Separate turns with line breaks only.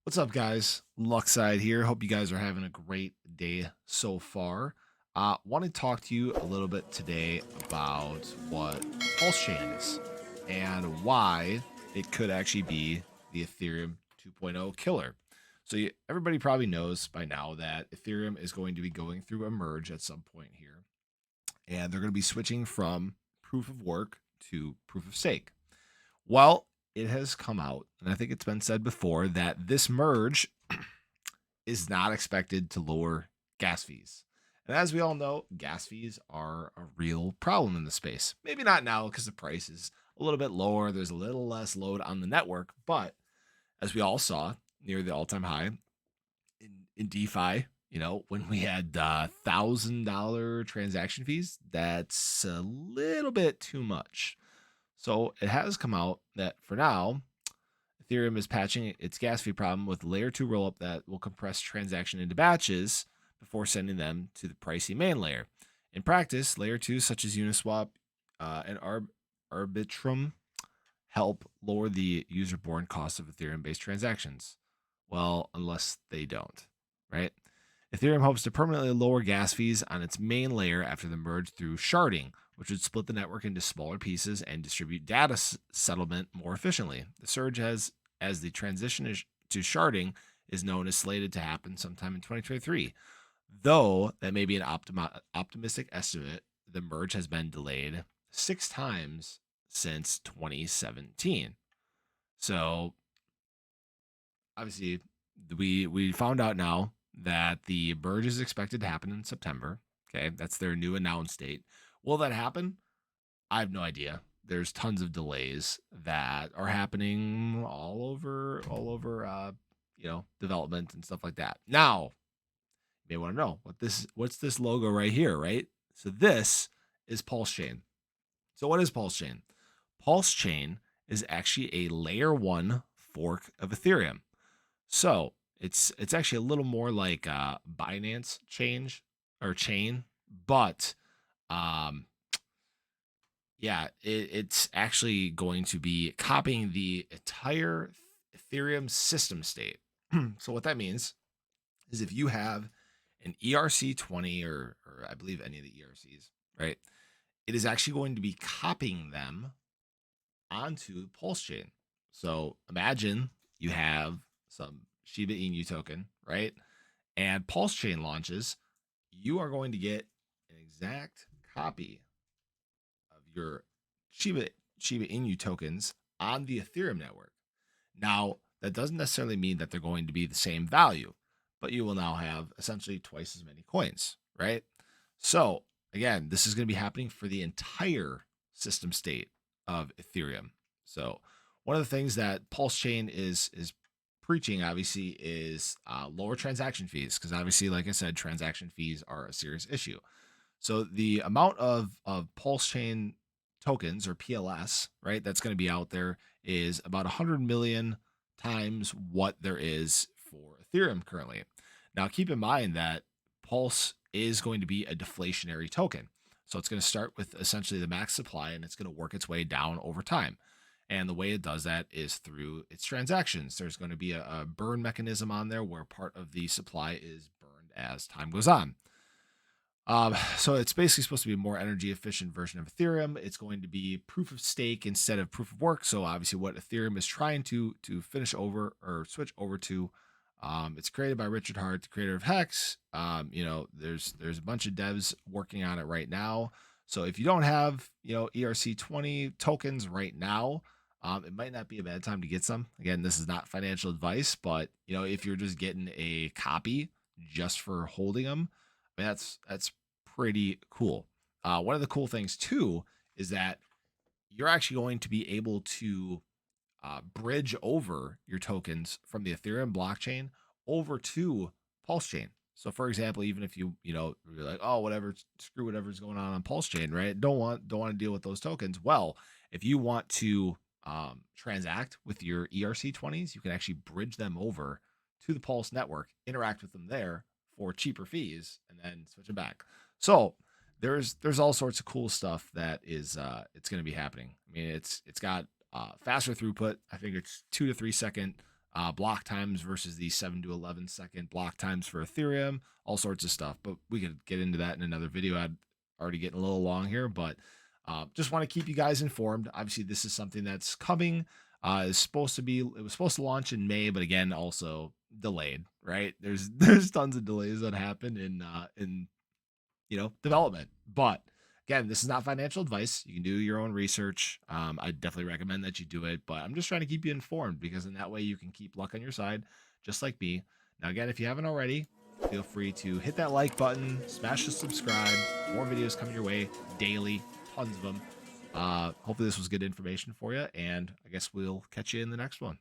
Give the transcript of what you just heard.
What's up, guys? Luckside here. Hope you guys are having a great day so far. Want to talk to you a little bit today about what Pulsechain is and why it could actually be the Ethereum 2.0 killer. So everybody probably knows by now that Ethereum is going to be going through a merge at some point here, and they're going to be switching from proof of work to proof of stake. Well, it has come out, and I think it's been said before, that this merge is not expected to lower gas fees. And as we all know, gas fees are a real problem in the space. Maybe not now because the price is a little bit lower, there's a little less load on the network, but as we all saw near the all time high in DeFi, when we had $1,000 transaction fees, that's a little bit too much. So it has come out that for now, Ethereum is patching its gas fee problem with layer 2 rollup that will compress transaction into batches before sending them to the pricey main layer. In practice, layer 2s such as Uniswap and Arbitrum help lower the user borne cost of Ethereum based transactions. Well, unless they don't, right? Ethereum hopes to permanently lower gas fees on its main layer after the merge through sharding, which would split the network into smaller pieces and distribute data settlement more efficiently. The surge as the transition to sharding is known as slated to happen sometime in 2023. Though that may be an optimistic estimate, the merge has been delayed 6 times since 2017. So obviously, we found out now that the merge is expected to happen in September. Okay, that's their new announced date. Will that happen? I have no idea. There's tons of delays that are happening all over development and stuff like that. Now, you may want to know what's this logo right here, right? So this is Pulsechain. So what is Pulsechain? Pulsechain is actually a layer 1 fork of Ethereum. So it's actually a little more like Binance chain, but um, yeah, it's actually going to be copying the entire Ethereum system state. So what that means is if you have an ERC20 or I believe any of the ERCs, right? It is actually going to be copying them onto Pulsechain. So imagine you have some Shiba Inu token, right? And Pulsechain launches, you are going to get an exact copy of your Shiba Inu tokens on the Ethereum network. Now, that doesn't necessarily mean that they're going to be the same value, but you will now have essentially twice as many coins, right? So, again, this is going to be happening for the entire system state of Ethereum. So, one of the things that Pulsechain is preaching, obviously, is lower transaction fees, because obviously, like I said, transaction fees are a serious issue. So the amount of Pulsechain tokens or PLS, right, that's going to be out there is about 100 million times what there is for Ethereum currently. Now, keep in mind that Pulse is going to be a deflationary token. So it's going to start with essentially the max supply and it's going to work its way down over time. And the way it does that is through its transactions. There's going to be a burn mechanism on there where part of the supply is burned as time goes on. So it's basically supposed to be a more energy efficient version of Ethereum. It's going to be proof of stake instead of proof of work. So obviously, what Ethereum is trying to finish over or switch over to, it's created by Richard Hart, the creator of Hex. There's a bunch of devs working on it right now. So if you don't have ERC20 tokens right now, it might not be a bad time to get some. Again, this is not financial advice, but if you're just getting a copy just for holding them, I mean, that's pretty cool. One of the cool things too is that you're actually going to be able to bridge over your tokens from the Ethereum blockchain over to Pulsechain. So, for example, even if you're like, oh, whatever, screw whatever's going on Pulsechain, right? Don't want to deal with those tokens. Well, if you want to transact with your ERC20s, you can actually bridge them over to the Pulse network, interact with them there for cheaper fees, and then switch them back. So there's all sorts of cool stuff that is it's going to be happening. I mean, it's got faster throughput. I think it's 2 to 3 second block times versus the 7 to 11 second block times for Ethereum, all sorts of stuff. But we could get into that in another video. I'd already getting a little long here, but just want to keep you guys informed. Obviously, this is something that's coming. It was supposed to launch in May, but again, also delayed. Right? There's tons of delays that happen in development. But again, this is not financial advice. You can do your own research. I definitely recommend that you do it, but I'm just trying to keep you informed because in that way you can keep luck on your side, just like me. Now, again, if you haven't already, feel free to hit that like button, smash the subscribe. More videos coming your way daily, tons of them. Hopefully this was good information for you, and I guess we'll catch you in the next one.